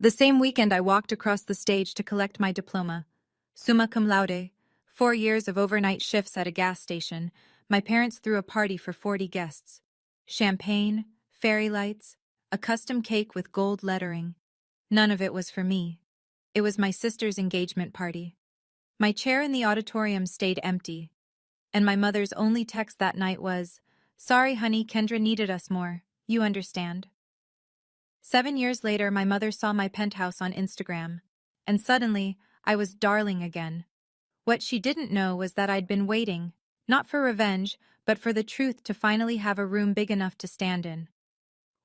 The same weekend I walked across the stage to collect my diploma. Summa cum laude, 4 years of overnight shifts at a gas station. My parents threw a party for 40 guests. Champagne, fairy lights, a custom cake with gold lettering. None of it was for me. It was my sister's engagement party. My chair in the auditorium stayed empty, and my mother's only text that night was, "Sorry, honey, Kendra needed us more. You understand." 7 years later, my mother saw my penthouse on Instagram, and suddenly, I was darling again. What she didn't know was that I'd been waiting, not for revenge, but for the truth to finally have a room big enough to stand in.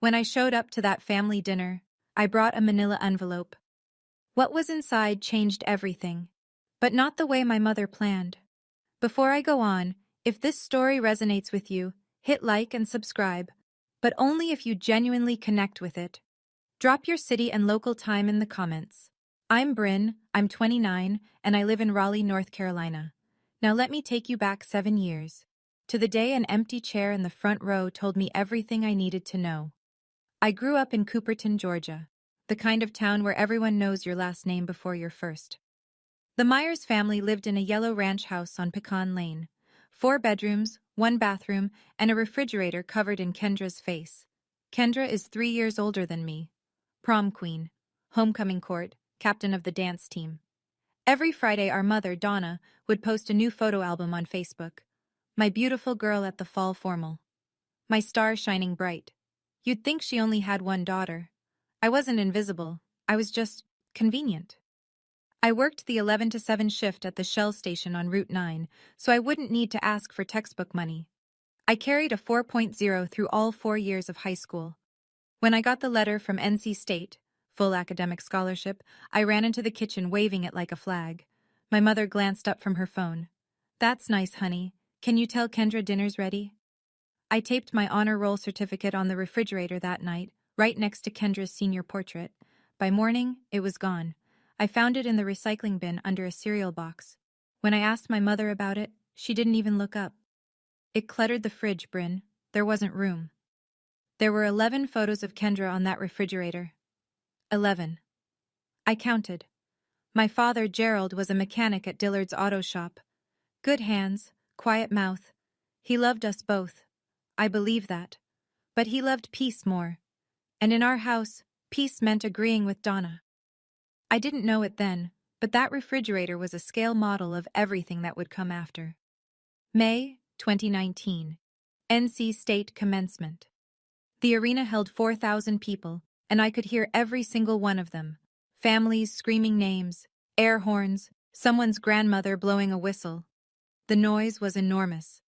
When I showed up to that family dinner, I brought a manila envelope. What was inside changed everything, but not the way my mother planned. Before I go on, if this story resonates with you, hit like and subscribe, but only if you genuinely connect with it. Drop your city and local time in the comments. I'm Bryn, I'm 29, and I live in Raleigh, North Carolina. Now let me take you back 7 years. To the day an empty chair in the front row told me everything I needed to know. I grew up in Cooperton, Georgia, the kind of town where everyone knows your last name before your first. The Myers family lived in a yellow ranch house on Pecan Lane. 4 bedrooms, 1 bathroom, and a refrigerator covered in Kendra's face. Kendra is 3 years older than me. Prom queen, homecoming court, captain of the dance team. Every Friday our mother, Donna, would post a new photo album on Facebook. My beautiful girl at the fall formal. My star shining bright. You'd think she only had one daughter. I wasn't invisible, I was just convenient. I worked the 11 to 7 shift at the Shell station on Route 9, so I wouldn't need to ask for textbook money. I carried a 4.0 through all 4 years of high school. When I got the letter from NC State, full academic scholarship, I ran into the kitchen waving it like a flag. My mother glanced up from her phone. "That's nice, honey. Can you tell Kendra dinner's ready?" I taped my honor roll certificate on the refrigerator that night, right next to Kendra's senior portrait. By morning, it was gone. I found it in the recycling bin under a cereal box. When I asked my mother about it, she didn't even look up. It cluttered the fridge, Bryn. There wasn't room. There were 11 photos of Kendra on that refrigerator. 11. I counted. My father, Gerald, was a mechanic at Dillard's auto shop. Good hands, quiet mouth. He loved us both. I believe that. But he loved peace more. And in our house, peace meant agreeing with Donna. I didn't know it then, but that refrigerator was a scale model of everything that would come after. May 2019. NC State commencement. The arena held 4,000 people, and I could hear every single one of them. Families screaming names, air horns, someone's grandmother blowing a whistle. The noise was enormous.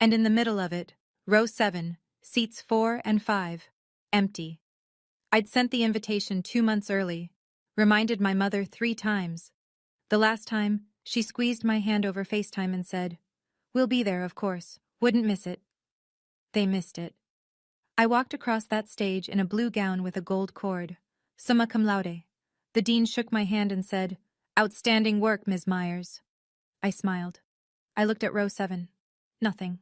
And in the middle of it, row 7, seats 4 and 5, empty. I'd sent the invitation 2 months early, reminded my mother 3 times. The last time, she squeezed my hand over FaceTime and said, "We'll be there, of course. Wouldn't miss it." They missed it. I walked across that stage in a blue gown with a gold cord. Summa cum laude. The dean shook my hand and said, "Outstanding work, Ms. Myers." I smiled. I looked at row 7. Nothing.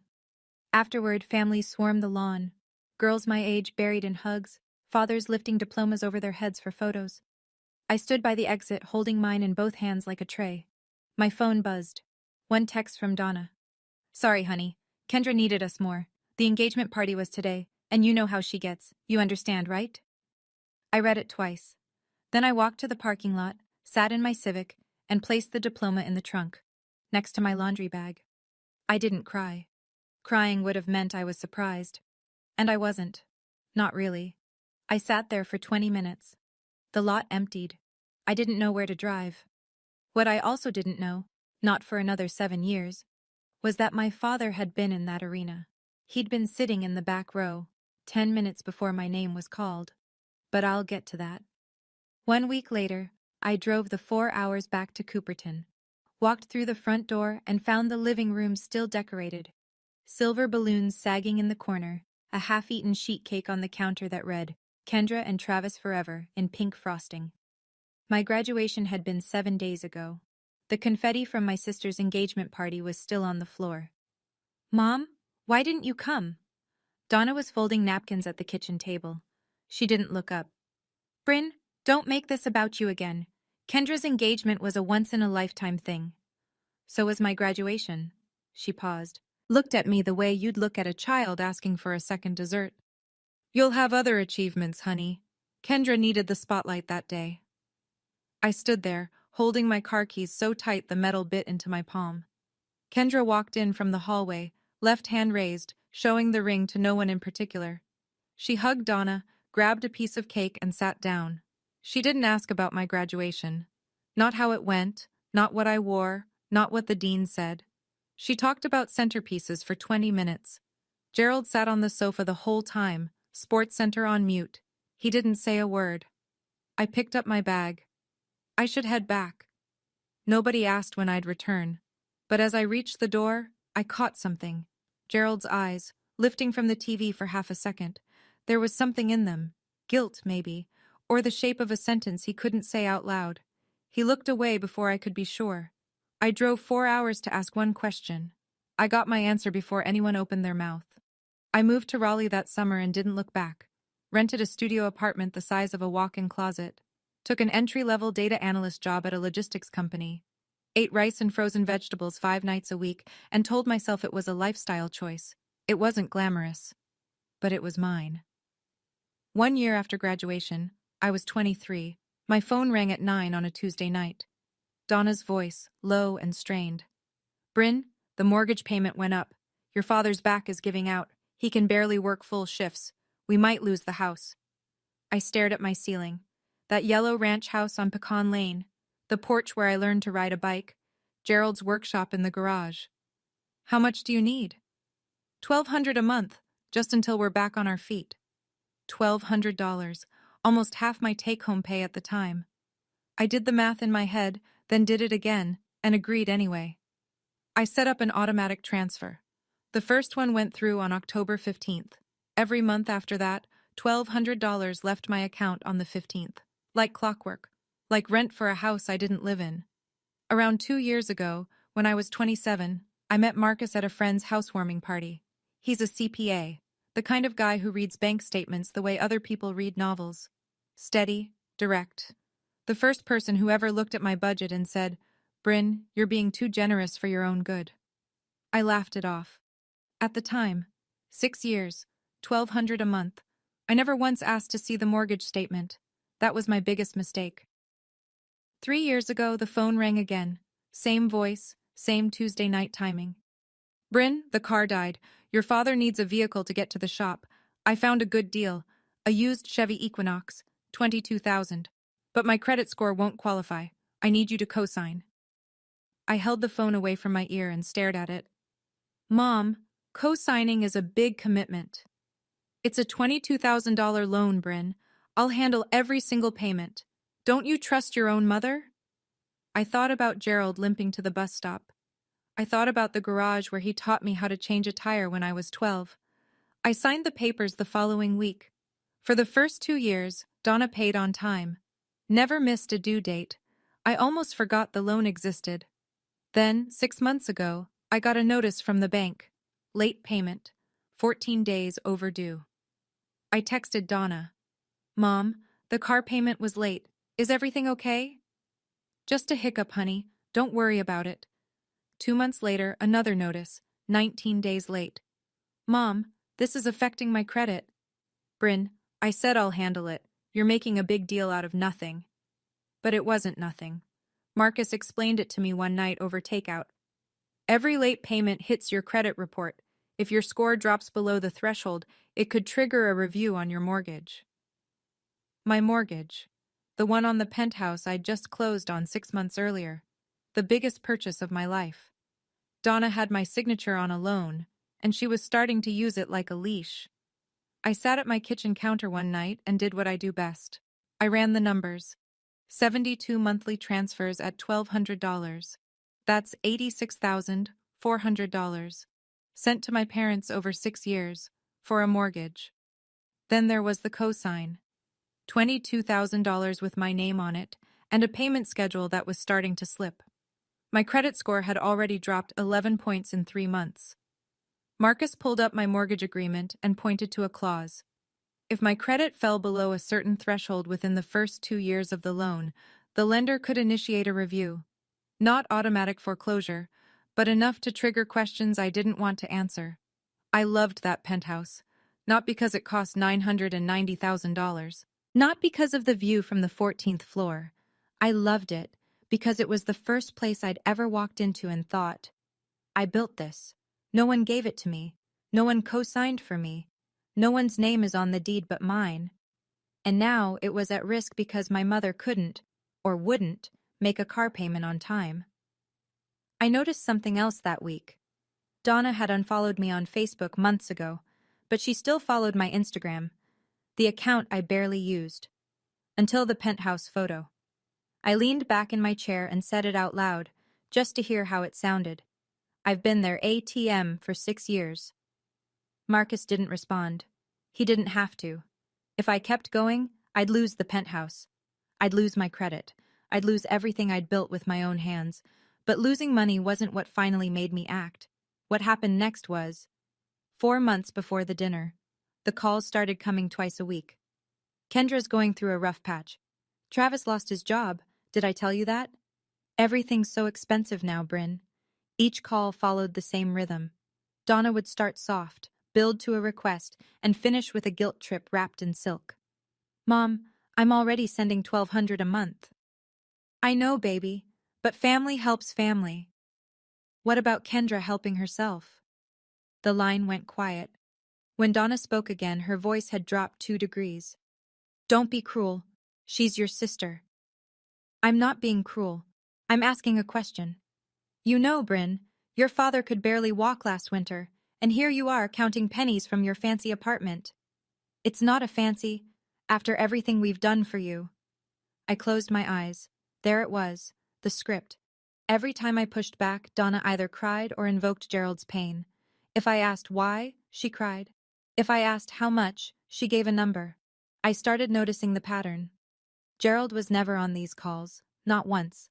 Afterward, families swarmed the lawn. Girls my age buried in hugs, fathers lifting diplomas over their heads for photos. I stood by the exit, holding mine in both hands like a tray. My phone buzzed. One text from Donna. "Sorry, honey. Kendra needed us more. The engagement party was today, and you know how she gets. You understand, right?" I read it twice. Then I walked to the parking lot, sat in my Civic, and placed the diploma in the trunk, next to my laundry bag. I didn't cry. Crying would have meant I was surprised. And I wasn't. Not really. I sat there for 20 minutes. The lot emptied. I didn't know where to drive. What I also didn't know, not for another 7 years, was that my father had been in that arena. He'd been sitting in the back row, 10 minutes before my name was called. But I'll get to that. 1 week later, I drove the 4 hours back to Cooperton, walked through the front door and found the living room still decorated. Silver balloons sagging in the corner, a half-eaten sheet cake on the counter that read, "Kendra and Travis Forever," in pink frosting. My graduation had been 7 days ago. The confetti from my sister's engagement party was still on the floor. "Mom, why didn't you come?" Donna was folding napkins at the kitchen table. She didn't look up. "Bryn, Don't make this about you again. Kendra's engagement was a once-in-a-lifetime thing. So was my graduation. She paused, looked at me the way you'd look at a child asking for a second dessert. You'll have other achievements, honey. Kendra needed the spotlight that day. I stood there, holding my car keys so tight the metal bit into my palm. Kendra walked in from the hallway, left hand raised, showing the ring to no one in particular. She hugged Donna, grabbed a piece of cake and sat down. She didn't ask about my graduation. Not how it went, not what I wore, not what the dean said. She talked about centerpieces for 20 minutes. Gerald sat on the sofa the whole time, Sports Center on mute. He didn't say a word. I picked up my bag. I should head back. Nobody asked when I'd return. But as I reached the door, I caught something. Gerald's eyes, lifting from the TV for half a second. There was something in them. Guilt, maybe, or the shape of a sentence he couldn't say out loud. He looked away before I could be sure. I drove 4 hours to ask one question. I got my answer before anyone opened their mouth. I moved to Raleigh that summer and didn't look back. Rented a studio apartment the size of a walk-in closet. Took an entry-level data analyst job at a logistics company. Ate rice and frozen vegetables 5 nights a week and told myself it was a lifestyle choice. It wasn't glamorous. But it was mine. 1 year after graduation, I was 23. My phone rang at 9 on a Tuesday night. Donna's voice, low and strained. Bryn, the mortgage payment went up. Your father's back is giving out. He can barely work full shifts. We might lose the house. I stared at my ceiling. That yellow ranch house on Pecan Lane. The porch where I learned to ride a bike. Gerald's workshop in the garage. How much do you need? $1,200 a month, just until we're back on our feet. $1,200, almost half my take-home pay at the time. I did the math in my head, then did it again, and agreed anyway. I set up an automatic transfer. The first one went through on October 15th. Every month after that, $1,200 left my account on the 15th. Like clockwork. Like rent for a house I didn't live in. Around 2 years ago, when I was 27, I met Marcus at a friend's housewarming party. He's a CPA, the kind of guy who reads bank statements the way other people read novels. Steady, direct. The first person who ever looked at my budget and said, Bryn, you're being too generous for your own good. I laughed it off. At the time, 6 years, $1,200 a month. I never once asked to see the mortgage statement. That was my biggest mistake. 3 years ago, the phone rang again. Same voice, same Tuesday night timing. Bryn, the car died. Your father needs a vehicle to get to the shop. I found a good deal. A used Chevy Equinox, $22,000. But my credit score won't qualify. I need you to co-sign. I held the phone away from my ear and stared at it. Mom, co-signing is a big commitment. It's a $22,000 loan, Bryn. I'll handle every single payment. Don't you trust your own mother? I thought about Gerald limping to the bus stop. I thought about the garage where he taught me how to change a tire when I was 12. I signed the papers the following week. For the first 2 years, Donna paid on time. Never missed a due date. I almost forgot the loan existed. Then, 6 months ago, I got a notice from the bank. Late payment. 14 days overdue. I texted Donna. Mom, the car payment was late. Is everything okay? Just a hiccup, honey. Don't worry about it. 2 months later, another notice. 19 days late. Mom, this is affecting my credit. Bryn, I said I'll handle it. You're making a big deal out of nothing. But it wasn't nothing. Marcus explained it to me one night over takeout. Every late payment hits your credit report. If your score drops below the threshold, it could trigger a review on your mortgage. My mortgage. The one on the penthouse I'd just closed on 6 months earlier. The biggest purchase of my life. Donna had my signature on a loan, and she was starting to use it like a leash. I sat at my kitchen counter one night and did what I do best. I ran the numbers. 72 monthly transfers at $1,200. That's $86,400. Sent to my parents over 6 years, for a mortgage. Then there was the cosign. $22,000 with my name on it, and a payment schedule that was starting to slip. My credit score had already dropped 11 points in 3 months. Marcus pulled up my mortgage agreement and pointed to a clause. If my credit fell below a certain threshold within the first 2 years of the loan, the lender could initiate a review. Not automatic foreclosure, but enough to trigger questions I didn't want to answer. I loved that penthouse, not because it cost $990,000, not because of the view from the 14th floor. I loved it because it was the first place I'd ever walked into and thought, I built this. No one gave it to me. No one co-signed for me. No one's name is on the deed but mine. And now it was at risk because my mother couldn't, or wouldn't, make a car payment on time. I noticed something else that week. Donna had unfollowed me on Facebook months ago, but she still followed my Instagram, the account I barely used. Until the penthouse photo. I leaned back in my chair and said it out loud, just to hear how it sounded. I've been their ATM for 6 years. Marcus didn't respond. He didn't have to. If I kept going, I'd lose the penthouse. I'd lose my credit. I'd lose everything I'd built with my own hands. But losing money wasn't what finally made me act. What happened next was 4 months before the dinner. The calls started coming twice a week. Kendra's going through a rough patch. Travis lost his job. Did I tell you that? Everything's so expensive now, Bryn. Each call followed the same rhythm. Donna would start soft, build to a request, and finish with a guilt trip wrapped in silk. Mom, I'm already sending $1,200 a month. I know, baby, but family helps family. What about Kendra helping herself? The line went quiet. When Donna spoke again, her voice had dropped 2 degrees. Don't be cruel. She's your sister. I'm not being cruel. I'm asking a question. You know, Bryn, your father could barely walk last winter, and here you are counting pennies from your fancy apartment. It's not a fancy, after everything we've done for you. I closed my eyes. There it was, the script. Every time I pushed back, Donna either cried or invoked Gerald's pain. If I asked why, she cried. If I asked how much, she gave a number. I started noticing the pattern. Gerald was never on these calls, not once.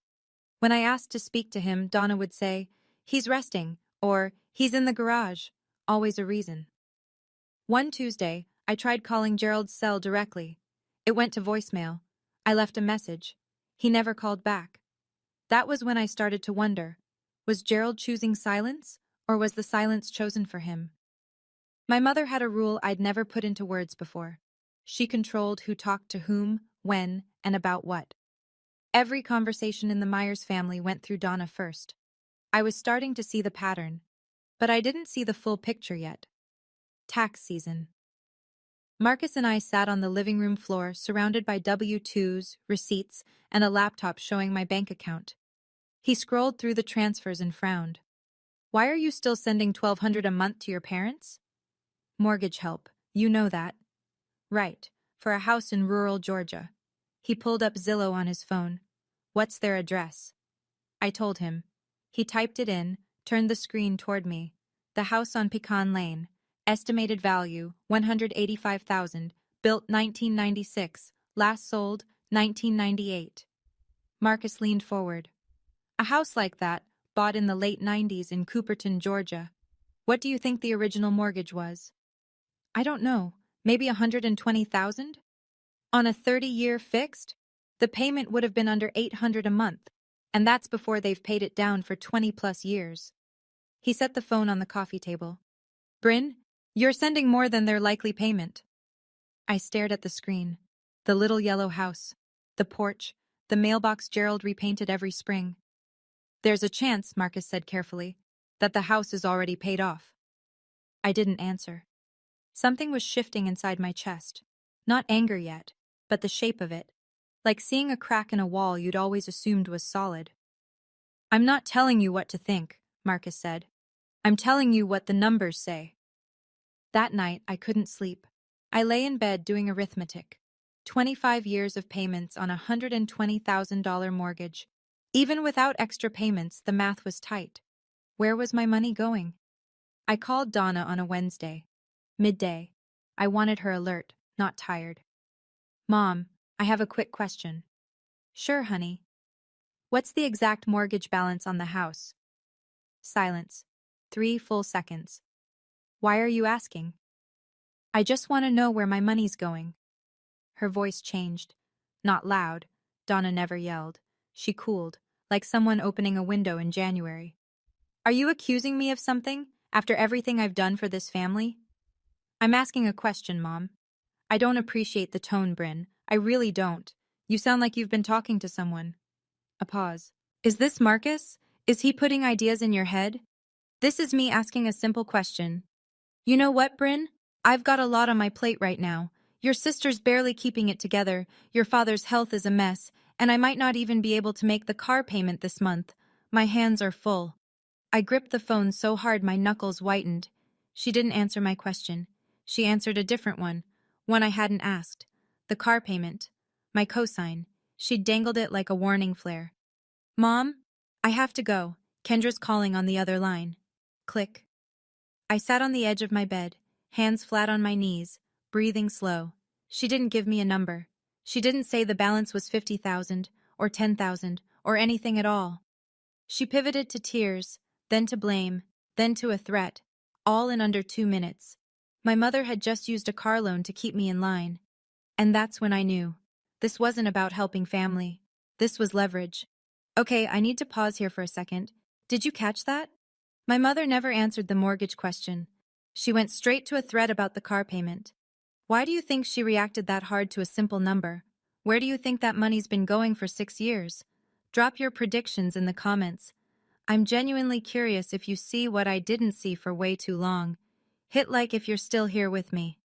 When I asked to speak to him, Donna would say, he's resting, or he's in the garage, always a reason. One Tuesday, I tried calling Gerald's cell directly. It went to voicemail. I left a message. He never called back. That was when I started to wonder, was Gerald choosing silence, or was the silence chosen for him? My mother had a rule I'd never put into words before. She controlled who talked to whom, when, and about what. Every conversation in the Myers family went through Donna first. I was starting to see the pattern, but I didn't see the full picture yet. Tax season. Marcus and I sat on the living room floor surrounded by W-2s, receipts, and a laptop showing my bank account. He scrolled through the transfers and frowned. Why are you still sending $1,200 a month to your parents? Mortgage help, you know that. Right, for a house in rural Georgia. He pulled up Zillow on his phone. What's their address? I told him. He typed it in, turned the screen toward me. The house on Pecan Lane. Estimated value, $185,000. Built 1996. Last sold, 1998. Marcus leaned forward. A house like that, bought in the late 90s in Cooperton, Georgia. What do you think the original mortgage was? I don't know. Maybe $120,000? On a 30-year fixed? The payment would have been under $800 a month, and that's before they've paid it down for 20-plus years. He set the phone on the coffee table. Bryn, you're sending more than their likely payment. I stared at the screen. The little yellow house, the porch, the mailbox Gerald repainted every spring. There's a chance, Marcus said carefully, that the house is already paid off. I didn't answer. Something was shifting inside my chest. Not anger yet, but the shape of it. Like seeing a crack in a wall you'd always assumed was solid. I'm not telling you what to think, Marcus said. I'm telling you what the numbers say. That night, I couldn't sleep. I lay in bed doing arithmetic. 25 years of payments on a $120,000 mortgage. Even without extra payments, the math was tight. Where was my money going? I called Donna on a Wednesday. Midday. I wanted her alert, not tired. Mom, I have a quick question. Sure, honey. What's the exact mortgage balance on the house? Silence. 3 full seconds. Why are you asking? I just want to know where my money's going. Her voice changed. Not loud. Donna never yelled. She cooled, like someone opening a window in January. Are you accusing me of something, after everything I've done for this family? I'm asking a question, Mom. I don't appreciate the tone, Bryn. I really don't. You sound like you've been talking to someone. A pause. Is this Marcus? Is he putting ideas in your head? This is me asking a simple question. You know what, Bryn? I've got a lot on my plate right now. Your sister's barely keeping it together, your father's health is a mess, and I might not even be able to make the car payment this month. My hands are full. I gripped the phone so hard my knuckles whitened. She didn't answer my question. She answered a different one I hadn't asked. The car payment. My cosign. She dangled it like a warning flare. Mom? I have to go. Kendra's calling on the other line. Click. I sat on the edge of my bed, hands flat on my knees, breathing slow. She didn't give me a number. She didn't say the balance was 50,000 or 10,000 or anything at all. She pivoted to tears, then to blame, then to a threat, all in under 2 minutes. My mother had just used a car loan to keep me in line. And that's when I knew. This wasn't about helping family. This was leverage. Okay, I need to pause here for a second. Did you catch that? My mother never answered the mortgage question. She went straight to a threat about the car payment. Why do you think she reacted that hard to a simple number? Where do you think that money's been going for 6 years? Drop your predictions in the comments. I'm genuinely curious if you see what I didn't see for way too long. Hit like if you're still here with me.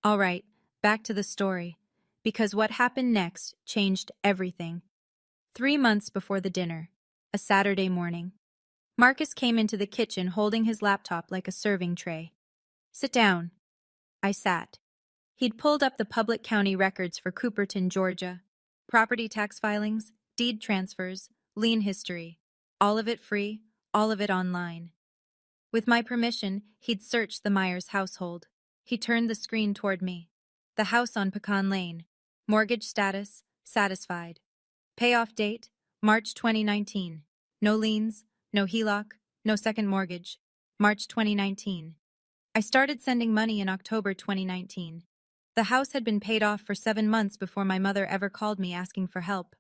All right, back to the story. Because what happened next changed everything. 3 months before the dinner, a Saturday morning, Marcus came into the kitchen holding his laptop like a serving tray. Sit down. I sat. He'd pulled up the public county records for Cooperton, Georgia. Property tax filings, deed transfers, lien history. All of it free, all of it online. With my permission, he'd searched the Myers household. He turned the screen toward me. The house on Pecan Lane. Mortgage status, satisfied. Payoff date, March 2019. No liens, no HELOC, no second mortgage. March 2019. I started sending money in October 2019. The house had been paid off for 7 months before my mother ever called me asking for help.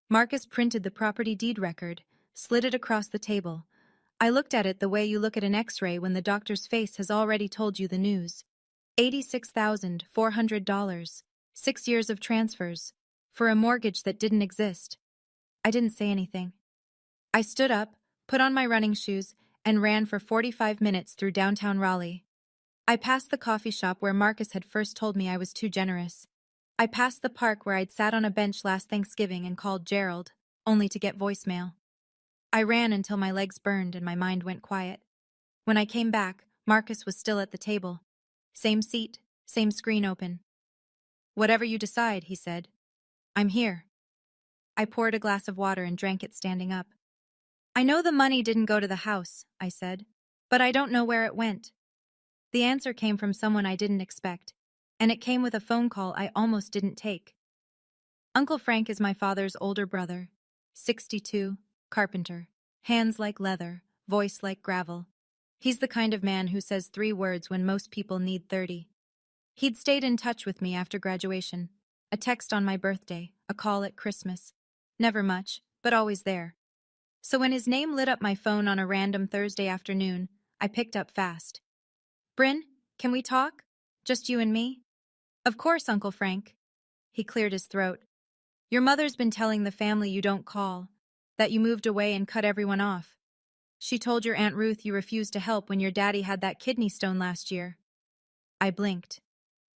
Marcus printed the property deed record, slid it across the table. I looked at it the way you look at an X-ray when the doctor's face has already told you the news. $86,400. 6 years of transfers. For a mortgage that didn't exist. I didn't say anything. I stood up, put on my running shoes, and ran for 45 minutes through downtown Raleigh. I passed the coffee shop where Marcus had first told me I was too generous. I passed the park where I'd sat on a bench last Thanksgiving and called Gerald, only to get voicemail. I ran until my legs burned and my mind went quiet. When I came back, Marcus was still at the table. Same seat, same screen open. Whatever you decide, he said. I'm here. I poured a glass of water and drank it standing up. I know the money didn't go to the house, I said, but I don't know where it went. The answer came from someone I didn't expect, and it came with a phone call I almost didn't take. Uncle Frank is my father's older brother, 62, carpenter, hands like leather, voice like gravel. He's the kind of man who says 3 words when most people need 30. He'd stayed in touch with me after graduation. A text on my birthday, a call at Christmas. Never much, but always there. So when his name lit up my phone on a random Thursday afternoon, I picked up fast. Bryn, can we talk? Just you and me? Of course, Uncle Frank. He cleared his throat. Your mother's been telling the family you don't call, that you moved away and cut everyone off. She told your Aunt Ruth you refused to help when your daddy had that kidney stone last year. I blinked.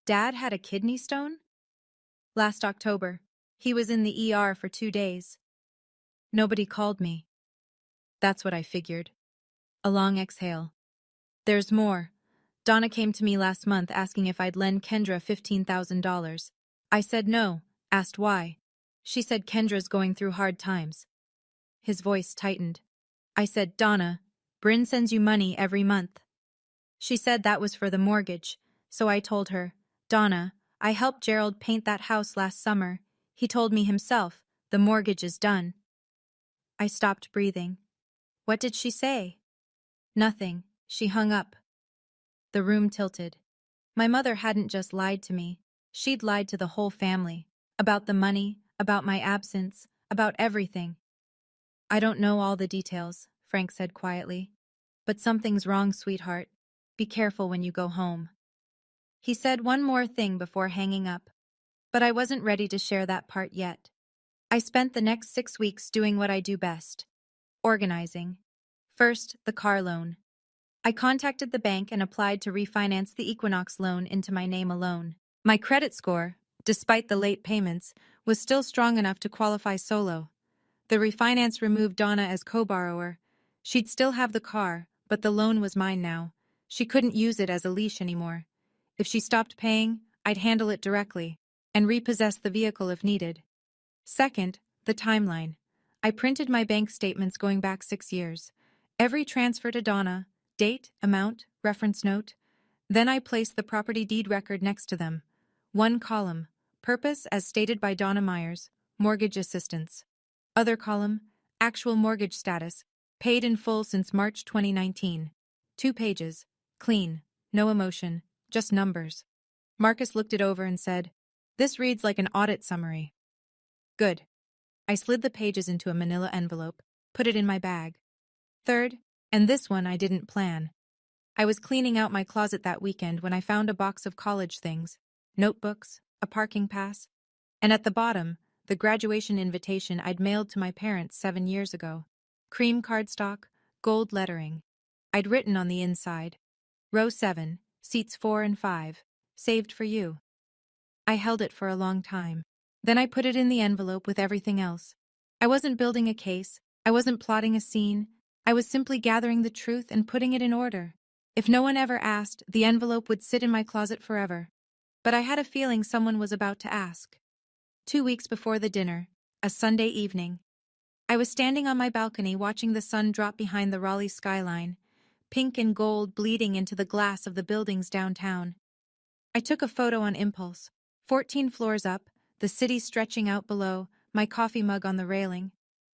Dad had a kidney stone? Last October. He was in the ER for 2 days. Nobody called me. That's what I figured. A long exhale. There's more. Donna came to me last month asking if I'd lend Kendra $15,000. I said no, asked why. She said Kendra's going through hard times. His voice tightened. I said, Donna, Bryn sends you money every month. She said that was for the mortgage, so I told her, Donna, I helped Gerald paint that house last summer. He told me himself, the mortgage is done. I stopped breathing. What did she say? Nothing. She hung up. The room tilted. My mother hadn't just lied to me. She'd lied to the whole family. About the money, about my absence, about everything. I don't know all the details, Frank said quietly. But something's wrong, sweetheart. Be careful when you go home. He said one more thing before hanging up. But I wasn't ready to share that part yet. I spent the next 6 weeks doing what I do best. Organizing. First, the car loan. I contacted the bank and applied to refinance the Equinox loan into my name alone. My credit score, despite the late payments, was still strong enough to qualify solo. The refinance removed Donna as co-borrower. She'd still have the car, but the loan was mine now. She couldn't use it as a leash anymore. If she stopped paying, I'd handle it directly and repossess the vehicle if needed. Second, the timeline. I printed my bank statements going back 6 years. Every transfer to Donna, date, amount, reference note. Then I placed the property deed record next to them. One column, purpose as stated by Donna Myers, mortgage assistance. Other column, actual mortgage status, paid in full since March 2019. 2 pages, clean, no emotion, just numbers. Marcus looked it over and said, "This reads like an audit summary." Good. I slid the pages into a manila envelope, put it in my bag. Third, and this one I didn't plan. I was cleaning out my closet that weekend when I found a box of college things, notebooks, a parking pass, and at the bottom, the graduation invitation I'd mailed to my parents 7 years ago. Cream cardstock, gold lettering. I'd written on the inside, Row 7, seats 4 and 5, saved for you. I held it for a long time. Then I put it in the envelope with everything else. I wasn't building a case, I wasn't plotting a scene, I was simply gathering the truth and putting it in order. If no one ever asked, the envelope would sit in my closet forever. But I had a feeling someone was about to ask. 2 weeks before the dinner, a Sunday evening, I was standing on my balcony watching the sun drop behind the Raleigh skyline, pink and gold bleeding into the glass of the buildings downtown. I took a photo on impulse, 14 floors up, the city stretching out below, my coffee mug on the railing.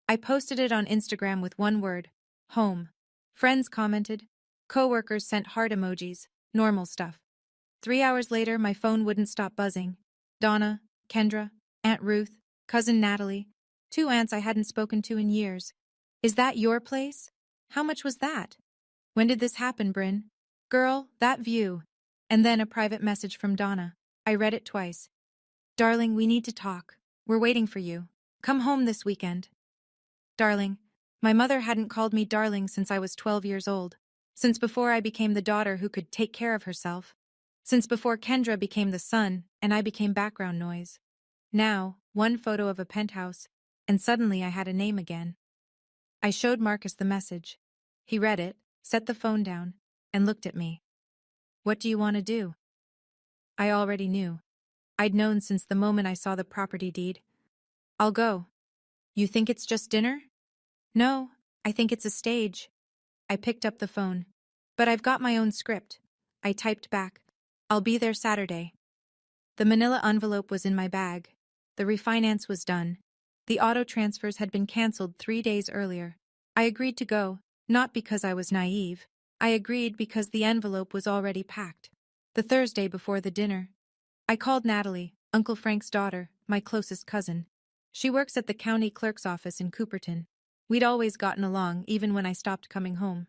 I posted it on Instagram with one word, home. Friends commented. Coworkers sent heart emojis, normal stuff. 3 hours later, my phone wouldn't stop buzzing. Donna, Kendra, Aunt Ruth, Cousin Natalie, 2 aunts I hadn't spoken to in years. Is that your place? How much was that? When did this happen, Bryn? Girl, that view. And then a private message from Donna. I read it twice. Darling, we need to talk. We're waiting for you. Come home this weekend. Darling. My mother hadn't called me darling since I was 12 years old. Since before I became the daughter who could take care of herself. Since before Kendra became the son and I became background noise. Now, one photo of a penthouse, and suddenly I had a name again. I showed Marcus the message. He read it, set the phone down, and looked at me. What do you want to do? I already knew. I'd known since the moment I saw the property deed. I'll go. You think it's just dinner? No, I think it's a stage. I picked up the phone. But I've got my own script. I typed back. I'll be there Saturday. The manila envelope was in my bag. The refinance was done. The auto transfers had been canceled 3 days earlier. I agreed to go, not because I was naive. I agreed because the envelope was already packed. The Thursday before the dinner. I called Natalie, Uncle Frank's daughter, my closest cousin. She works at the county clerk's office in Cooperton. We'd always gotten along, even when I stopped coming home.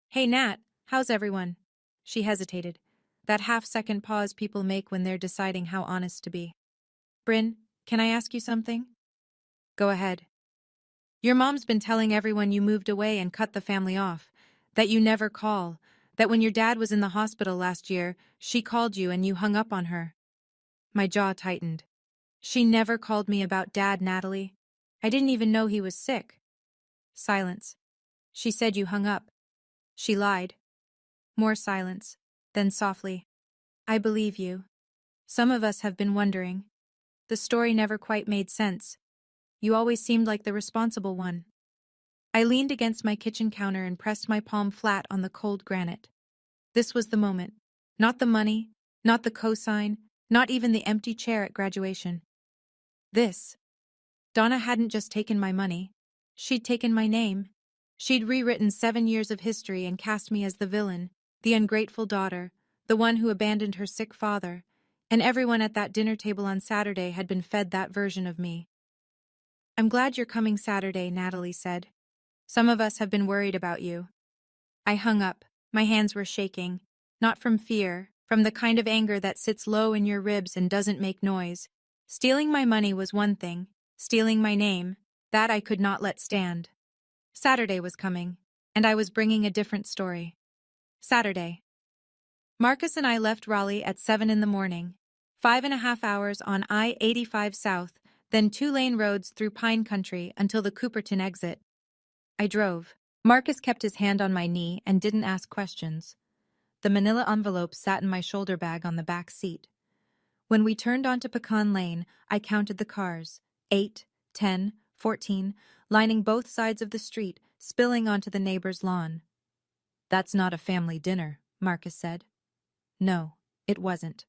Hey Nat, how's everyone? She hesitated. That half-second pause people make when they're deciding how honest to be. Bryn, can I ask you something? Go ahead. Your mom's been telling everyone you moved away and cut the family off, that you never call, that when your dad was in the hospital last year, she called you and you hung up on her. My jaw tightened. She never called me about Dad, Natalie. I didn't even know he was sick. Silence. She said you hung up. She lied. More silence. Then softly. I believe you. Some of us have been wondering. The story never quite made sense. You always seemed like the responsible one. I leaned against my kitchen counter and pressed my palm flat on the cold granite. This was the moment. Not the money, not the cosign, not even the empty chair at graduation. This. Donna hadn't just taken my money. She'd taken my name. She'd rewritten 7 years of history and cast me as the villain, the ungrateful daughter, the one who abandoned her sick father, and everyone at that dinner table on Saturday had been fed that version of me. "I'm glad you're coming Saturday," Natalie said. "Some of us have been worried about you." I hung up. My hands were shaking. Not from fear, from the kind of anger that sits low in your ribs and doesn't make noise. Stealing my money was one thing. Stealing my name, that I could not let stand. Saturday was coming, and I was bringing a different story. Saturday. Marcus and I left Raleigh at 7 in the morning. 5.5 hours on I-85 South, then 2-lane roads through pine country until the Cooperton exit. I drove. Marcus kept his hand on my knee and didn't ask questions. The manila envelope sat in my shoulder bag on the back seat. When we turned onto Pecan Lane, I counted the cars. 8, 10, 14, lining both sides of the street, spilling onto the neighbor's lawn. "That's not a family dinner," Marcus said. No, it wasn't.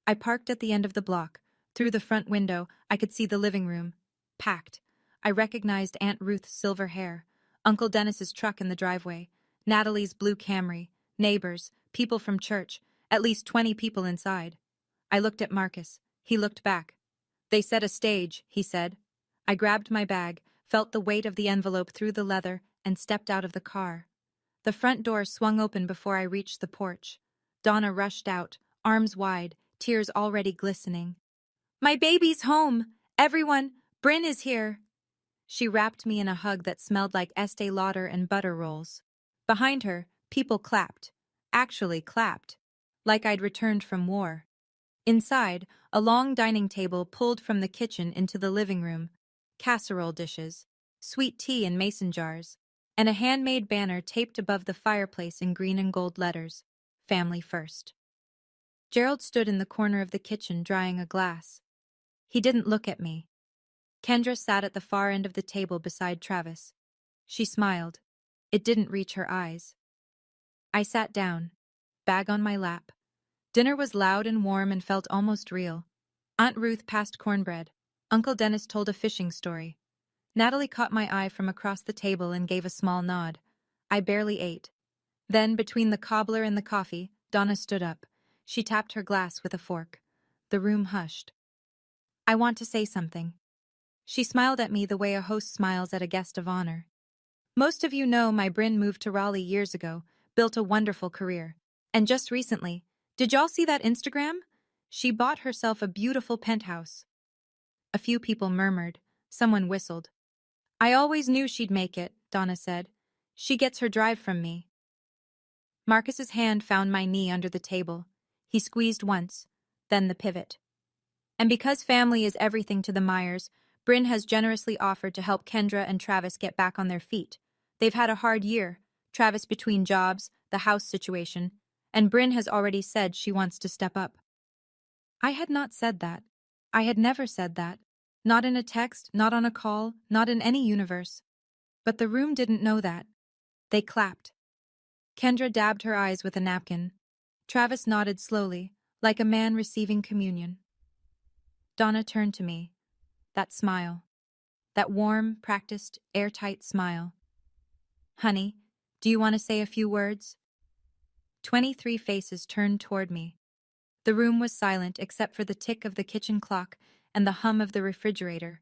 I parked at the end of the block. Through the front window, I could see the living room. Packed. I recognized Aunt Ruth's silver hair, Uncle Dennis's truck in the driveway, Natalie's blue Camry, neighbors, people from church, at least 20 people inside. I looked at Marcus. He looked back. "They set a stage," he said. I grabbed my bag, felt the weight of the envelope through the leather, and stepped out of the car. The front door swung open before I reached the porch. Donna rushed out, arms wide, tears already glistening. "My baby's home! Everyone, Bryn is here!" She wrapped me in a hug that smelled like Estee Lauder and butter rolls. Behind her, people clapped. Actually clapped. Like I'd returned from war. Inside, a long dining table pulled from the kitchen into the living room. Casserole dishes, sweet tea in mason jars, and a handmade banner taped above the fireplace in green and gold letters. Family first. Gerald stood in the corner of the kitchen drying a glass. He didn't look at me. Kendra sat at the far end of the table beside Travis. She smiled. It didn't reach her eyes. I sat down, bag on my lap. Dinner was loud and warm and felt almost real. Aunt Ruth passed cornbread. Uncle Dennis told a fishing story. Natalie caught my eye from across the table and gave a small nod. I barely ate. Then, between the cobbler and the coffee, Donna stood up. She tapped her glass with a fork. The room hushed. "I want to say something." She smiled at me the way a host smiles at a guest of honor. "Most of you know my Bryn moved to Raleigh years ago, built a wonderful career. And just recently, did y'all see that Instagram? She bought herself a beautiful penthouse." A few people murmured. Someone whistled. "I always knew she'd make it," Donna said. "She gets her drive from me." Marcus's hand found my knee under the table. He squeezed once, then the pivot. "And because family is everything to the Myers, Bryn has generously offered to help Kendra and Travis get back on their feet. They've had a hard year, Travis between jobs, the house situation, and Bryn has already said she wants to step up." I had not said that. I had never said that. Not in a text, not on a call, not in any universe. But the room didn't know that. They clapped. Kendra dabbed her eyes with a napkin. Travis nodded slowly, like a man receiving communion. Donna turned to me. That smile. That warm, practiced, airtight smile. "Honey, do you want to say a few words?" 23 faces turned toward me. The room was silent except for the tick of the kitchen clock and the hum of the refrigerator.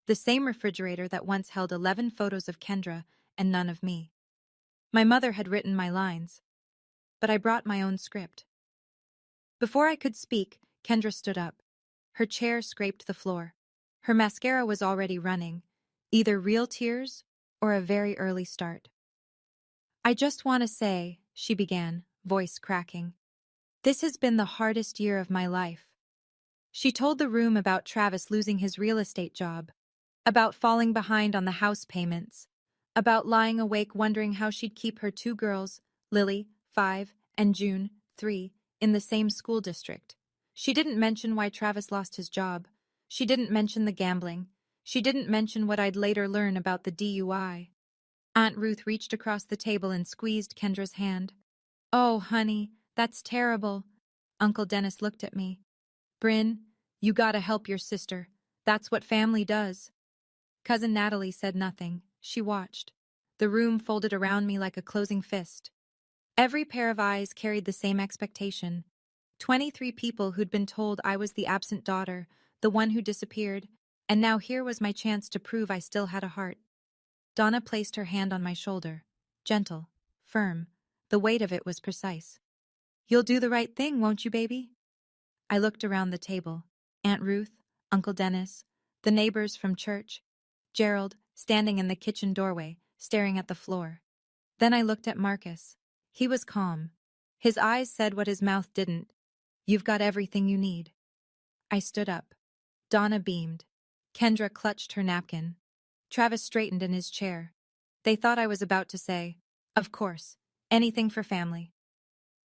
The same refrigerator that once held 11 photos of Kendra and none of me. My mother had written my lines, but I brought my own script. Before I could speak, Kendra stood up. Her chair scraped the floor. Her mascara was already running, either real tears or a very early start. "I just want to say," she began, voice cracking, "this has been the hardest year of my life." She told the room about Travis losing his real estate job, about falling behind on the house payments, about lying awake wondering how she'd keep her 2 girls, Lily, 5, and June, 3, in the same school district. She didn't mention why Travis lost his job. She didn't mention the gambling. She didn't mention what I'd later learn about the DUI. Aunt Ruth reached across the table and squeezed Kendra's hand. "Oh, honey, that's terrible." Uncle Dennis looked at me. "Bryn, you gotta help your sister. That's what family does." Cousin Natalie said nothing. She watched. The room folded around me like a closing fist. Every pair of eyes carried the same expectation. 23 people who'd been told I was the absent daughter, the one who disappeared, and now here was my chance to prove I still had a heart. Donna placed her hand on my shoulder. Gentle, firm. The weight of it was precise. "You'll do the right thing, won't you, baby?" I looked around the table. Aunt Ruth, Uncle Dennis, the neighbors from church, Gerald, standing in the kitchen doorway, staring at the floor. Then I looked at Marcus. He was calm. His eyes said what his mouth didn't. "You've got everything you need." I stood up. Donna beamed. Kendra clutched her napkin. Travis straightened in his chair. They thought I was about to say, "Of course, anything for family."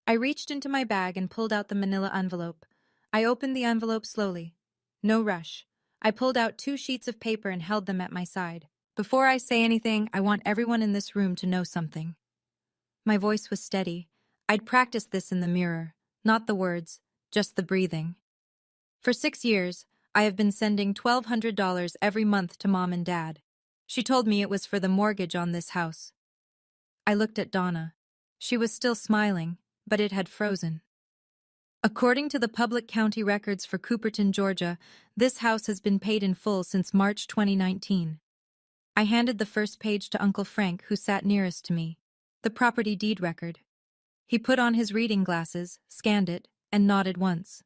I reached into my bag and pulled out the manila envelope. I opened the envelope slowly. No rush. I pulled out 2 sheets of paper and held them at my side. "Before I say anything, I want everyone in this room to know something." My voice was steady. I'd practiced this in the mirror. Not the words, just the breathing. For 6 years, I have been sending $1,200 every month to Mom and Dad. She told me it was for the mortgage on this house. I looked at Donna. She was still smiling, but it had frozen. "According to the public county records for Cooperton, Georgia, this house has been paid in full since March 2019. I handed the first page to Uncle Frank, who sat nearest to me. The property deed record. He put on his reading glasses, scanned it, and nodded once.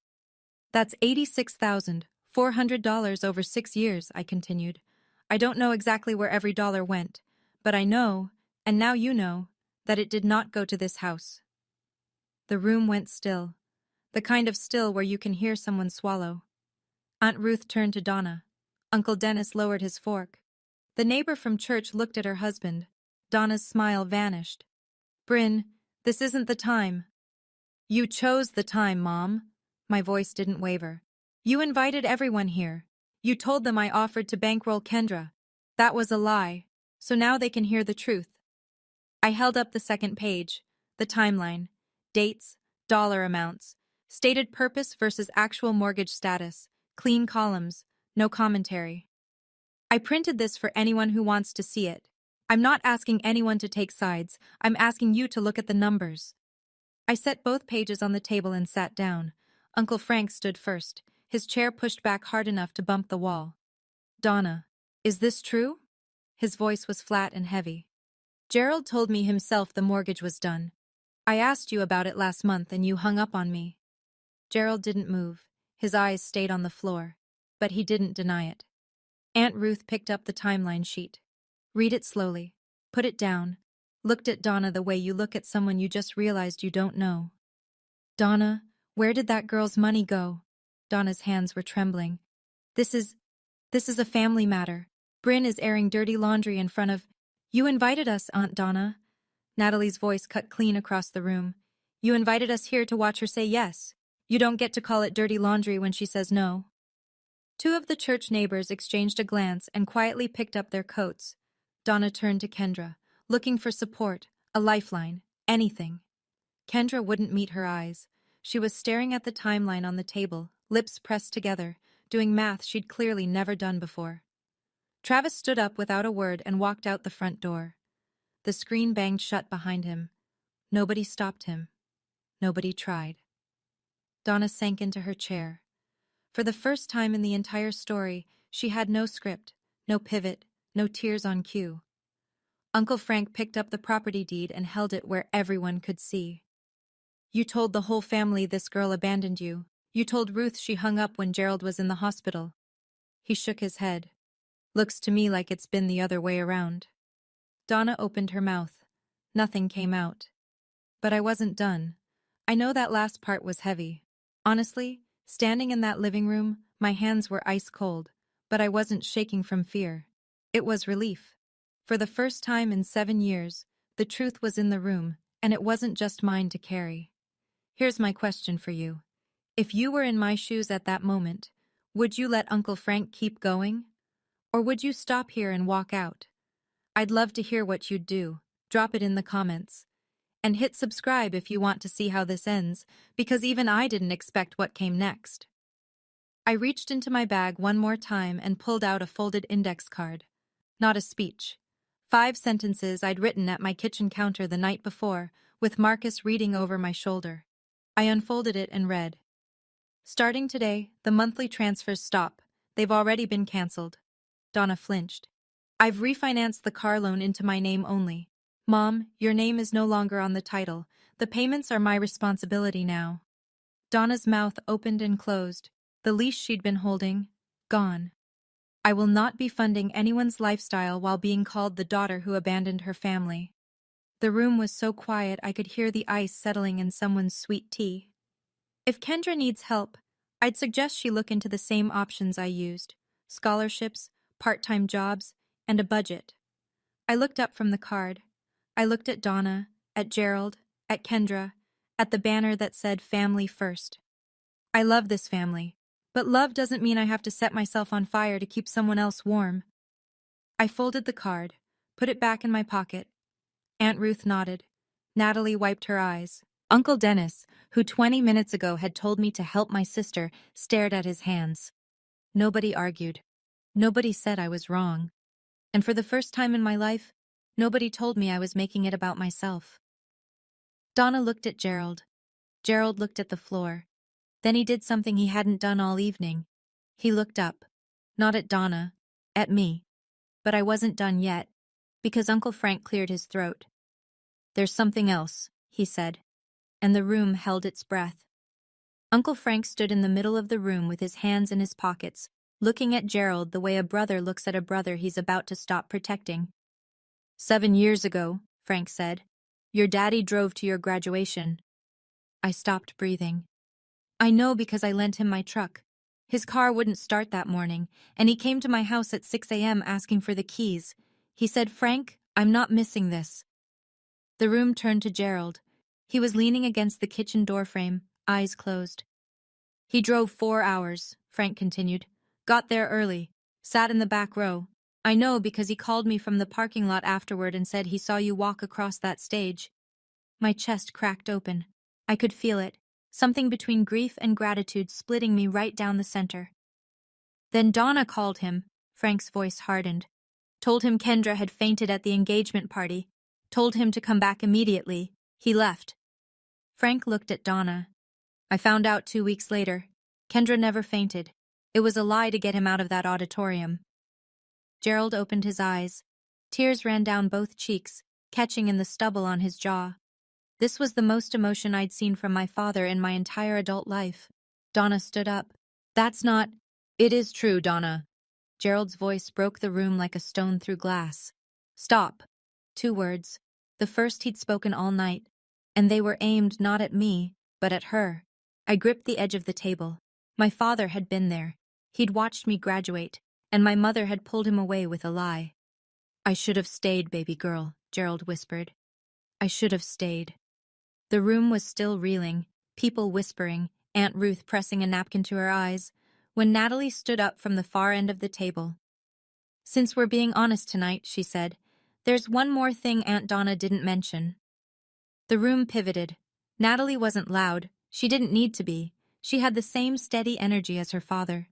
"That's $86,400 over 6 years, I continued. "I don't know exactly where every dollar went, but I know, and now you know, that it did not go to this house." The room went still. The kind of still where you can hear someone swallow. Aunt Ruth turned to Donna. Uncle Dennis lowered his fork. The neighbor from church looked at her husband. Donna's smile vanished. "Bryn, this isn't the time." "You chose the time, Mom." My voice didn't waver. "You invited everyone here. You told them I offered to bankroll Kendra. That was a lie, so now they can hear the truth." I held up the second page, the timeline, dates, dollar amounts, stated purpose versus actual mortgage status, clean columns, no commentary. I printed this for anyone who wants to see it. I'm not asking anyone to take sides, I'm asking you to look at the numbers. I set both pages on the table and sat down. Uncle Frank stood first, his chair pushed back hard enough to bump the wall. "Donna, is this true?" His voice was flat and heavy. "Gerald told me himself the mortgage was done. I asked you about it last month and you hung up on me." Gerald didn't move. His eyes stayed on the floor, but he didn't deny it. Aunt Ruth picked up the timeline sheet. "Read it slowly. Put it down." Looked at Donna the way you look at someone you just realized you don't know. "Donna, where did that girl's money go?" Donna's hands were trembling. This is a family matter. Bryn is airing dirty laundry in front of—" "You invited us, Aunt Donna." Natalie's voice cut clean across the room. "You invited us here to watch her say yes. You don't get to call it dirty laundry when she says no." 2 of the church neighbors exchanged a glance and quietly picked up their coats. Donna turned to Kendra, looking for support, a lifeline, anything. Kendra wouldn't meet her eyes. She was staring at the timeline on the table, lips pressed together, doing math she'd clearly never done before. Travis stood up without a word and walked out the front door. The screen banged shut behind him. Nobody stopped him. Nobody tried. Donna sank into her chair. For the first time in the entire story, she had no script, no pivot, no tears on cue. Uncle Frank picked up the property deed and held it where everyone could see. "You told the whole family this girl abandoned you. You told Ruth she hung up when Gerald was in the hospital." He shook his head. "Looks to me like it's been the other way around." Donna opened her mouth. Nothing came out. But I wasn't done. I know that last part was heavy. Honestly, standing in that living room, my hands were ice cold, but I wasn't shaking from fear. It was relief. For the first time in 7 years, the truth was in the room, and it wasn't just mine to carry. Here's my question for you. If you were in my shoes at that moment, would you let Uncle Frank keep going? Or would you stop here and walk out? I'd love to hear what you'd do. Drop it in the comments. And hit subscribe if you want to see how this ends, because even I didn't expect what came next. I reached into my bag one more time and pulled out a folded index card. Not a speech. 5 sentences I'd written at my kitchen counter the night before, with Marcus reading over my shoulder. I unfolded it and read, "Starting today, the monthly transfers stop. They've already been cancelled." Donna flinched. "I've refinanced the car loan into my name only. Mom, your name is no longer on the title. The payments are my responsibility now." Donna's mouth opened and closed. The leash she'd been holding, gone. "I will not be funding anyone's lifestyle while being called the daughter who abandoned her family." The room was so quiet I could hear the ice settling in someone's sweet tea. "If Kendra needs help, I'd suggest she look into the same options I used: scholarships, part-time jobs, and a budget." I looked up from the card. I looked at Donna, at Gerald, at Kendra, at the banner that said "Family First." I love this family, but love doesn't mean I have to set myself on fire to keep someone else warm. I folded the card, put it back in my pocket. Aunt Ruth nodded. Natalie wiped her eyes. Uncle Dennis, who 20 minutes ago had told me to help my sister, stared at his hands. Nobody argued. Nobody said I was wrong. And for the first time in my life, nobody told me I was making it about myself. Donna looked at Gerald. Gerald looked at the floor. Then he did something he hadn't done all evening. He looked up. Not at Donna. At me. But I wasn't done yet, because Uncle Frank cleared his throat. "There's something else," he said, and the room held its breath. Uncle Frank stood in the middle of the room with his hands in his pockets, looking at Gerald the way a brother looks at a brother he's about to stop protecting. "7 years ago," Frank said, "your daddy drove to your graduation." I stopped breathing. "I know because I lent him my truck. His car wouldn't start that morning, and he came to my house at 6 a.m. asking for the keys. He said, 'Frank, I'm not missing this.'" The room turned to Gerald. He was leaning against the kitchen doorframe, eyes closed. "He drove 4 hours," Frank continued. "Got there early. Sat in the back row. I know because he called me from the parking lot afterward and said he saw you walk across that stage." My chest cracked open. I could feel it. Something between grief and gratitude splitting me right down the center. "Then Donna called him," Frank's voice hardened. "Told him Kendra had fainted at the engagement party. Told him to come back immediately. He left." Frank looked at Donna. "I found out 2 weeks later. Kendra never fainted. It was a lie to get him out of that auditorium." Gerald opened his eyes. Tears ran down both cheeks, catching in the stubble on his jaw. This was the most emotion I'd seen from my father in my entire adult life. Donna stood up. "That's not—" "It is true, Donna." Gerald's voice broke the room like a stone through glass. "Stop." 2 words, the first he'd spoken all night, and they were aimed not at me, but at her. I gripped the edge of the table. My father had been there. He'd watched me graduate, and my mother had pulled him away with a lie. "I should have stayed, baby girl," Gerald whispered. "I should have stayed." The room was still reeling, people whispering, Aunt Ruth pressing a napkin to her eyes, when Natalie stood up from the far end of the table. "Since we're being honest tonight," she said, "there's one more thing Aunt Donna didn't mention." The room pivoted. Natalie wasn't loud. She didn't need to be. She had the same steady energy as her father.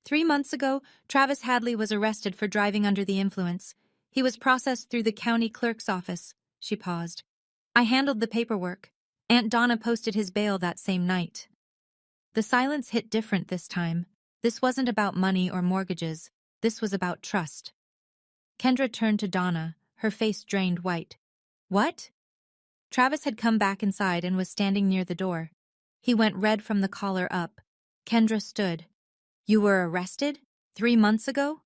3 months ago, Travis Hadley was arrested for driving under the influence. He was processed through the county clerk's office. She paused. "I handled the paperwork. Aunt Donna posted his bail that same night." The silence hit different this time. This wasn't about money or mortgages. This was about trust. Kendra turned to Donna, her face drained white. "What?" Travis had come back inside and was standing near the door. He went red from the collar up. Kendra stood. "You were arrested? 3 months ago?"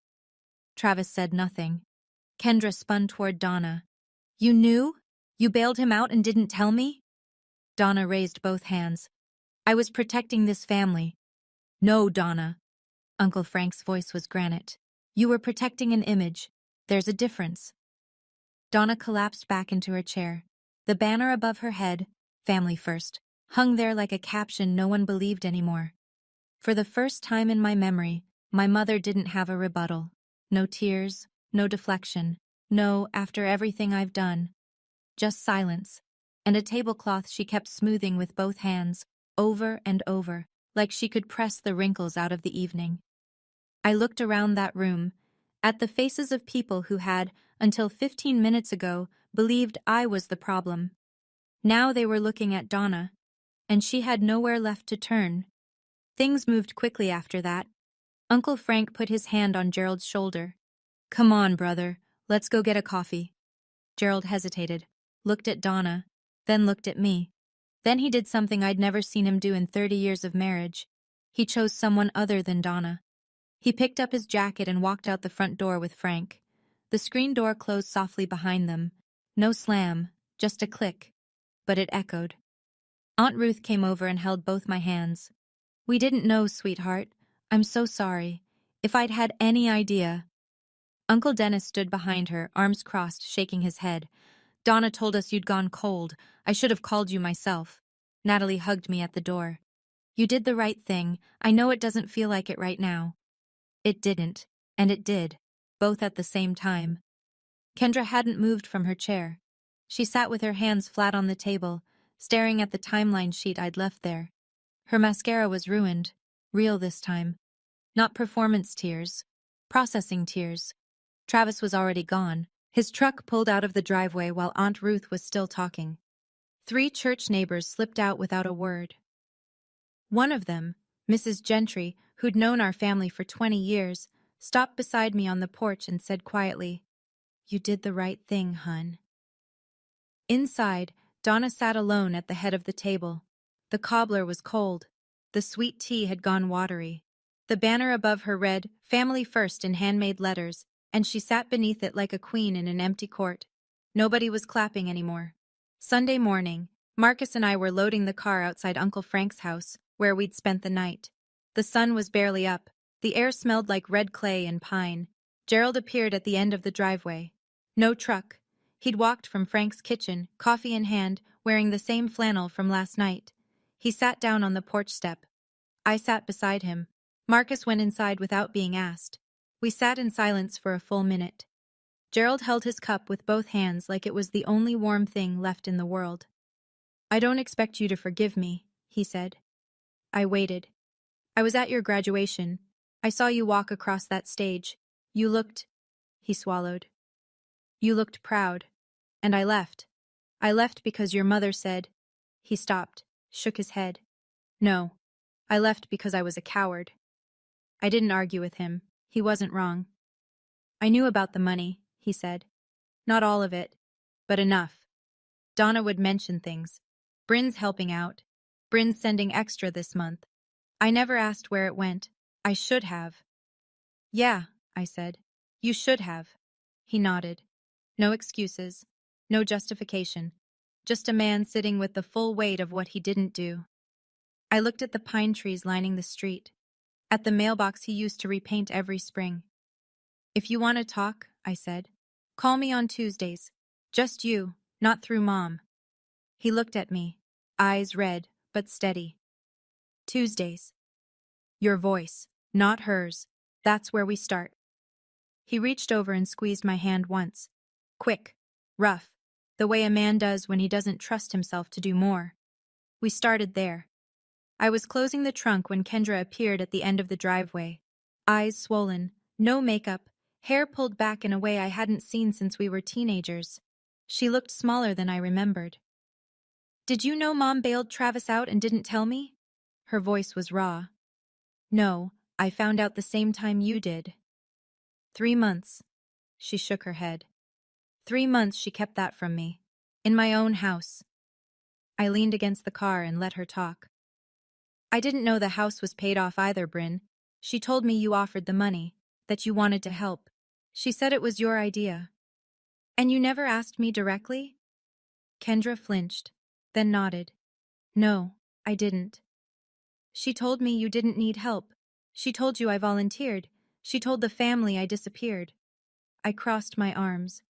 Travis said nothing. Kendra spun toward Donna. "You knew? You bailed him out and didn't tell me?" Donna raised both hands. "I was protecting this family." "No, Donna." Uncle Frank's voice was granite. "You were protecting an image. There's a difference." Donna collapsed back into her chair. The banner above her head, "Family First," hung there like a caption no one believed anymore. For the first time in my memory, my mother didn't have a rebuttal. No tears, no deflection, no "after everything I've done." Just silence, and a tablecloth she kept smoothing with both hands, over and over, like she could press the wrinkles out of the evening. I looked around that room, at the faces of people who had, until 15 minutes ago, believed I was the problem. Now they were looking at Donna, and she had nowhere left to turn. Things moved quickly after that. Uncle Frank put his hand on Gerald's shoulder. "Come on, brother, let's go get a coffee." Gerald hesitated, looked at Donna, then looked at me. Then he did something I'd never seen him do in 30 years of marriage. He chose someone other than Donna. He picked up his jacket and walked out the front door with Frank. The screen door closed softly behind them. No slam, just a click. But it echoed. Aunt Ruth came over and held both my hands. "We didn't know, sweetheart. I'm so sorry. If I'd had any idea." Uncle Dennis stood behind her, arms crossed, shaking his head. "Donna told us you'd gone cold. I should have called you myself." Natalie hugged me at the door. "You did the right thing. I know it doesn't feel like it right now." It didn't, and it did, both at the same time. Kendra hadn't moved from her chair. She sat with her hands flat on the table, staring at the timeline sheet I'd left there. Her mascara was ruined, real this time. Not performance tears, processing tears. Travis was already gone. His truck pulled out of the driveway while Aunt Ruth was still talking. 3 church neighbors slipped out without a word. One of them, Mrs. Gentry, who'd known our family for 20 years, stopped beside me on the porch and said quietly, "You did the right thing, hun." Inside, Donna sat alone at the head of the table. The cobbler was cold. The sweet tea had gone watery. The banner above her read, "Family First" in handmade letters, and she sat beneath it like a queen in an empty court. Nobody was clapping anymore. Sunday morning, Marcus and I were loading the car outside Uncle Frank's house, where we'd spent the night. The sun was barely up. The air smelled like red clay and pine. Gerald appeared at the end of the driveway. No truck. He'd walked from Frank's kitchen, coffee in hand, wearing the same flannel from last night. He sat down on the porch step. I sat beside him. Marcus went inside without being asked. We sat in silence for a full minute. Gerald held his cup with both hands like it was the only warm thing left in the world. "I don't expect you to forgive me," he said. I waited. "I was at your graduation. I saw you walk across that stage. You looked—" He swallowed. "You looked proud. And I left. I left because your mother said—" He stopped, shook his head. "No. I left because I was a coward." I didn't argue with him. He wasn't wrong. "I knew about the money," he said. "Not all of it, but enough. Donna would mention things. Bryn's helping out. Bryn's sending extra this month. I never asked where it went. I should have." "Yeah," I said. "You should have." He nodded. No excuses. No justification. Just a man sitting with the full weight of what he didn't do. I looked at the pine trees lining the street. At the mailbox he used to repaint every spring. "If you want to talk," I said, "call me on Tuesdays. Just you, not through Mom." He looked at me, eyes red, but steady. "Tuesdays. Your voice, not hers. That's where we start." He reached over and squeezed my hand once. Quick, rough, the way a man does when he doesn't trust himself to do more. We started there. I was closing the trunk when Kendra appeared at the end of the driveway. Eyes swollen, no makeup, hair pulled back in a way I hadn't seen since we were teenagers. She looked smaller than I remembered. "Did you know Mom bailed Travis out and didn't tell me?" Her voice was raw. "No, I found out the same time you did." 3 months. She shook her head. 3 months she kept that from me. In my own house. I leaned against the car and let her talk. "I didn't know the house was paid off either, Bryn. She told me you offered the money, that you wanted to help. She said it was your idea." "And you never asked me directly?" Kendra flinched, then nodded. "No, I didn't." "She told me you didn't need help. She told you I volunteered. She told the family I disappeared." I crossed my arms.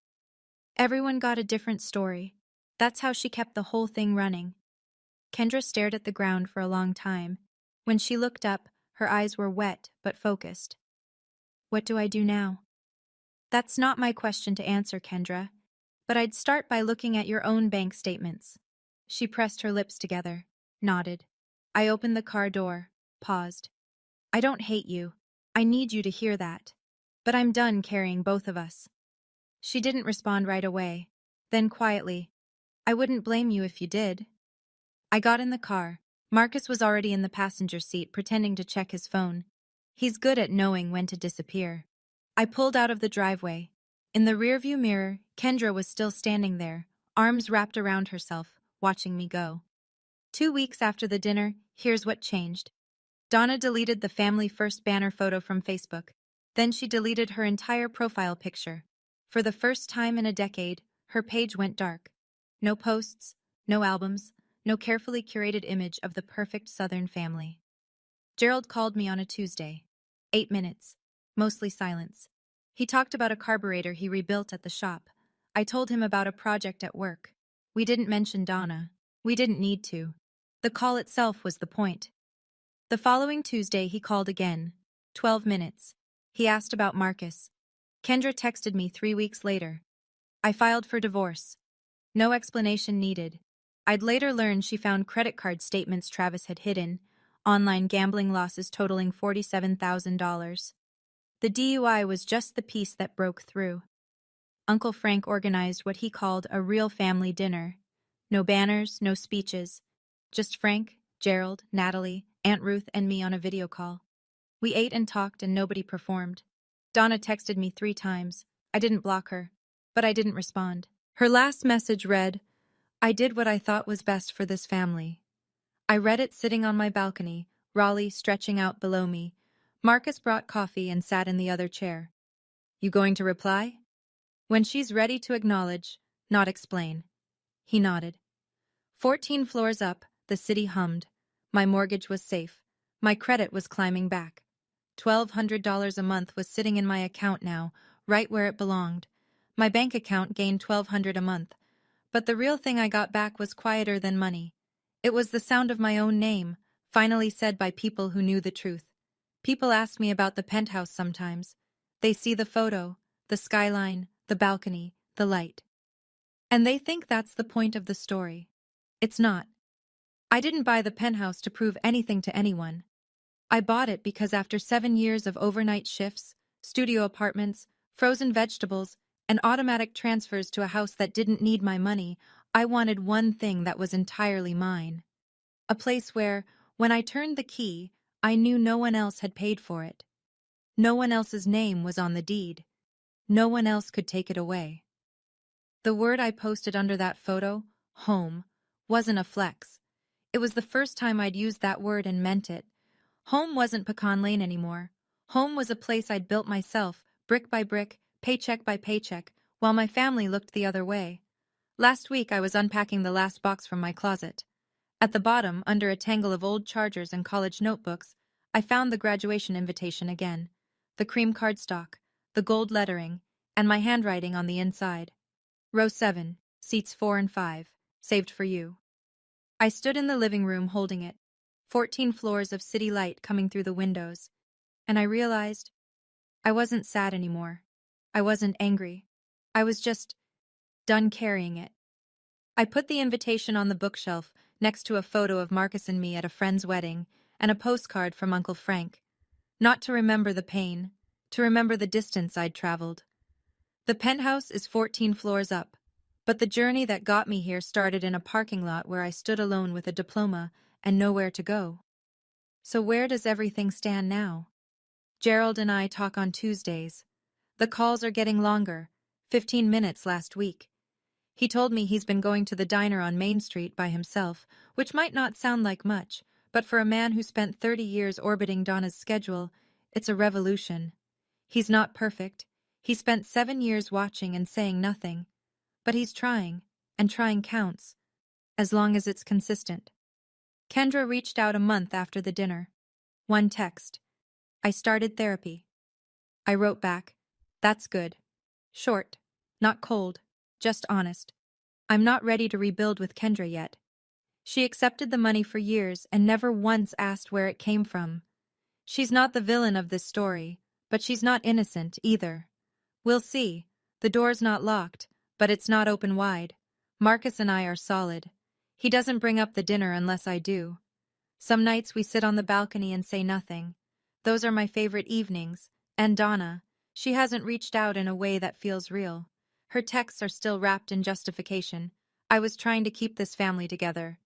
Everyone got a different story. That's how she kept the whole thing running. Kendra stared at the ground for a long time. When she looked up, her eyes were wet but focused. "What do I do now?" "That's not my question to answer, Kendra. But I'd start by looking at your own bank statements." She pressed her lips together, nodded. I opened the car door, paused. "I don't hate you. I need you to hear that. But I'm done carrying both of us." She didn't respond right away. Then quietly, I wouldn't blame you if you did. I got in the car. Marcus was already in the passenger seat pretending to check his phone. He's good at knowing when to disappear. I pulled out of the driveway. In the rearview mirror, Kendra was still standing there, arms wrapped around herself, watching me go. 2 weeks after the dinner, here's what changed. Donna deleted the family first banner photo from Facebook. Then she deleted her entire profile picture. For the first time in a decade, her page went dark. No posts, no albums, no carefully curated image of the perfect Southern family. Gerald called me on a Tuesday. 8 minutes. Mostly silence. He talked about a carburetor he rebuilt at the shop. I told him about a project at work. We didn't mention Donna. We didn't need to. The call itself was the point. The following Tuesday he called again. 12 minutes. He asked about Marcus. Kendra texted me 3 weeks later. I filed for divorce. No explanation needed. I'd later learn she found credit card statements Travis had hidden, online gambling losses totaling $47,000. The DUI was just the piece that broke through. Uncle Frank organized what he called a real family dinner. No banners, no speeches. Just Frank, Gerald, Natalie, Aunt Ruth, and me on a video call. We ate and talked and nobody performed. Donna texted me 3 times. I didn't block her, but I didn't respond. Her last message read, "I did what I thought was best for this family." I read it sitting on my balcony, Raleigh stretching out below me. Marcus brought coffee and sat in the other chair. "You going to reply?" "When she's ready to acknowledge, not explain." He nodded. 14 floors up, the city hummed. My mortgage was safe. My credit was climbing back. $1,200 a month was sitting in my account now, right where it belonged. My bank account gained $1,200 a month. But the real thing I got back was quieter than money. It was the sound of my own name, finally said by people who knew the truth. People ask me about the penthouse sometimes. They see the photo, the skyline, the balcony, the light. And they think that's the point of the story. It's not. I didn't buy the penthouse to prove anything to anyone. I bought it because after 7 years of overnight shifts, studio apartments, frozen vegetables, and automatic transfers to a house that didn't need my money, I wanted one thing that was entirely mine. A place where, when I turned the key, I knew no one else had paid for it. No one else's name was on the deed. No one else could take it away. The word I posted under that photo, home, wasn't a flex. It was the first time I'd used that word and meant it. Home wasn't Pecan Lane anymore. Home was a place I'd built myself, brick by brick, paycheck by paycheck, while my family looked the other way. Last week I was unpacking the last box from my closet. At the bottom, under a tangle of old chargers and college notebooks, I found the graduation invitation again. The cream cardstock, the gold lettering, and my handwriting on the inside. Row 7, seats 4 and 5, saved for you. I stood in the living room holding it, 14 floors of city light coming through the windows, and I realized I wasn't sad anymore. I wasn't angry. I was just done carrying it. I put the invitation on the bookshelf next to a photo of Marcus and me at a friend's wedding and a postcard from Uncle Frank. Not to remember the pain, to remember the distance I'd traveled. The penthouse is 14 floors up, but the journey that got me here started in a parking lot where I stood alone with a diploma and nowhere to go. So where does everything stand now? Gerald and I talk on Tuesdays. The calls are getting longer, 15 minutes last week. He told me he's been going to the diner on Main Street by himself, which might not sound like much, but for a man who spent 30 years orbiting Donna's schedule, it's a revolution. He's not perfect. He spent 7 years watching and saying nothing. But he's trying, and trying counts, as long as it's consistent. Kendra reached out a month after the dinner. One text. "I started therapy." I wrote back, "That's good." Short, not cold, just honest. I'm not ready to rebuild with Kendra yet. She accepted the money for years and never once asked where it came from. She's not the villain of this story, but she's not innocent either. We'll see. The door's not locked, but it's not open wide. Marcus and I are solid. He doesn't bring up the dinner unless I do. Some nights we sit on the balcony and say nothing. Those are my favorite evenings. And Donna, she hasn't reached out in a way that feels real. Her texts are still wrapped in justification. I was trying to keep this family together.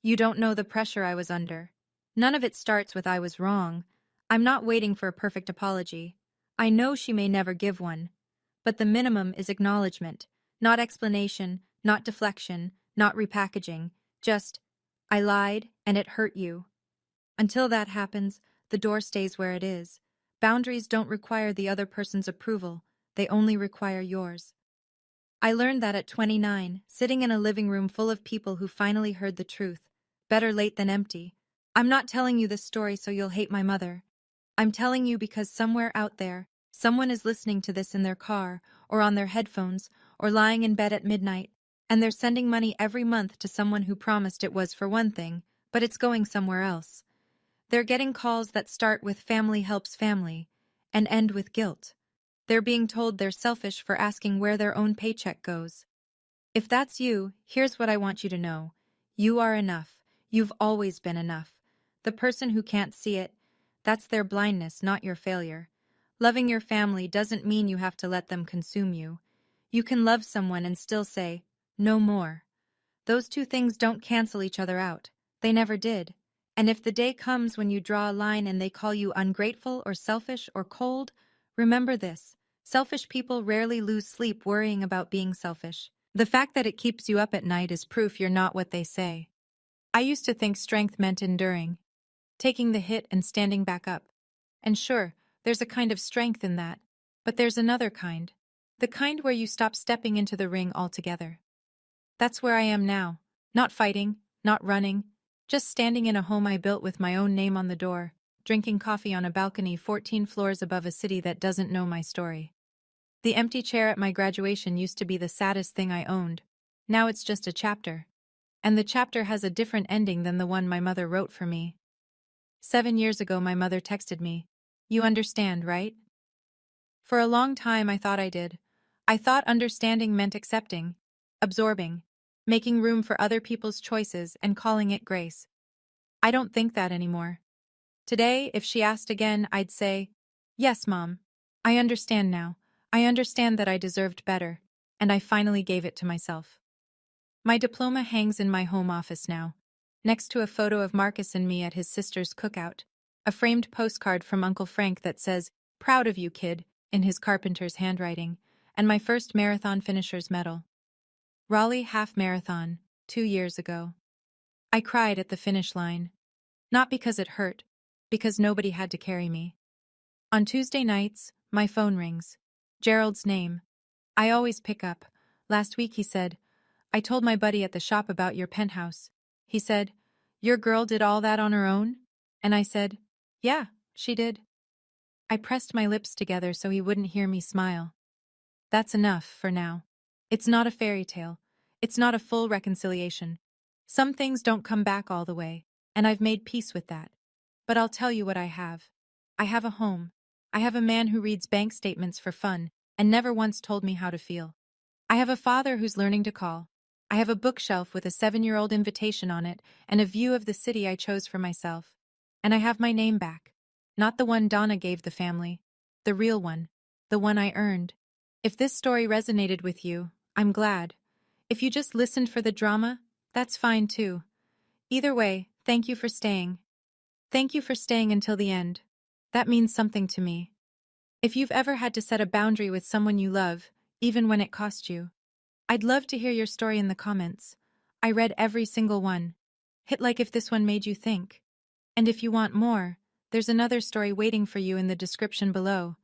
You don't know the pressure I was under. None of it starts with I was wrong. I'm not waiting for a perfect apology. I know she may never give one. But the minimum is acknowledgement, not explanation, not deflection, not repackaging, just, I lied and it hurt you. Until that happens, the door stays where it is. Boundaries don't require the other person's approval, they only require yours. I learned that at 29, sitting in a living room full of people who finally heard the truth. Better late than empty. I'm not telling you this story so you'll hate my mother. I'm telling you because somewhere out there, someone is listening to this in their car, or on their headphones, or lying in bed at midnight, and they're sending money every month to someone who promised it was for one thing, but it's going somewhere else. They're getting calls that start with family helps family, and end with guilt. They're being told they're selfish for asking where their own paycheck goes. If that's you, here's what I want you to know. You are enough. You've always been enough. The person who can't see it, that's their blindness, not your failure. Loving your family doesn't mean you have to let them consume you. You can love someone and still say, no more. Those two things don't cancel each other out. They never did. And if the day comes when you draw a line and they call you ungrateful or selfish or cold, remember this. Selfish people rarely lose sleep worrying about being selfish. The fact that it keeps you up at night is proof you're not what they say. I used to think strength meant enduring, taking the hit and standing back up. And sure, there's a kind of strength in that, but there's another kind. The kind where you stop stepping into the ring altogether. That's where I am now. Not fighting, not running, just standing in a home I built with my own name on the door, drinking coffee on a balcony 14 floors above a city that doesn't know my story. The empty chair at my graduation used to be the saddest thing I owned. Now it's just a chapter. And the chapter has a different ending than the one my mother wrote for me. 7 years ago my mother texted me, "You understand, right?" For a long time I thought I did. I thought understanding meant accepting, absorbing, making room for other people's choices and calling it grace. I don't think that anymore. Today, if she asked again, I'd say, "Yes, Mom. I understand now. I understand that I deserved better, and I finally gave it to myself." My diploma hangs in my home office now, next to a photo of Marcus and me at his sister's cookout, a framed postcard from Uncle Frank that says, "Proud of you, kid," in his carpenter's handwriting, and my first marathon finisher's medal. Raleigh Half Marathon, 2 years ago. I cried at the finish line. Not because it hurt, because nobody had to carry me. On Tuesday nights, my phone rings. Gerald's name. I always pick up. Last week he said, "I told my buddy at the shop about your penthouse." He said, "Your girl did all that on her own?" And I said, "Yeah, she did." I pressed my lips together so he wouldn't hear me smile. That's enough for now. It's not a fairy tale. It's not a full reconciliation. Some things don't come back all the way, and I've made peace with that. But I'll tell you what I have. I have a home. I have a man who reads bank statements for fun and never once told me how to feel. I have a father who's learning to call. I have a bookshelf with a 7-year-old invitation on it and a view of the city I chose for myself. And I have my name back. Not the one Donna gave the family. The real one. The one I earned. If this story resonated with you, I'm glad. If you just listened for the drama, that's fine too. Either way, thank you for staying. Thank you for staying until the end. That means something to me. If you've ever had to set a boundary with someone you love, even when it cost you, I'd love to hear your story in the comments. I read every single one. Hit like if this one made you think. And if you want more, there's another story waiting for you in the description below.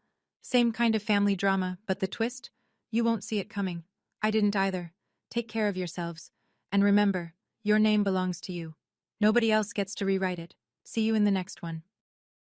Same kind of family drama, but the twist? You won't see it coming. I didn't either. Take care of yourselves. And remember, your name belongs to you. Nobody else gets to rewrite it. See you in the next one.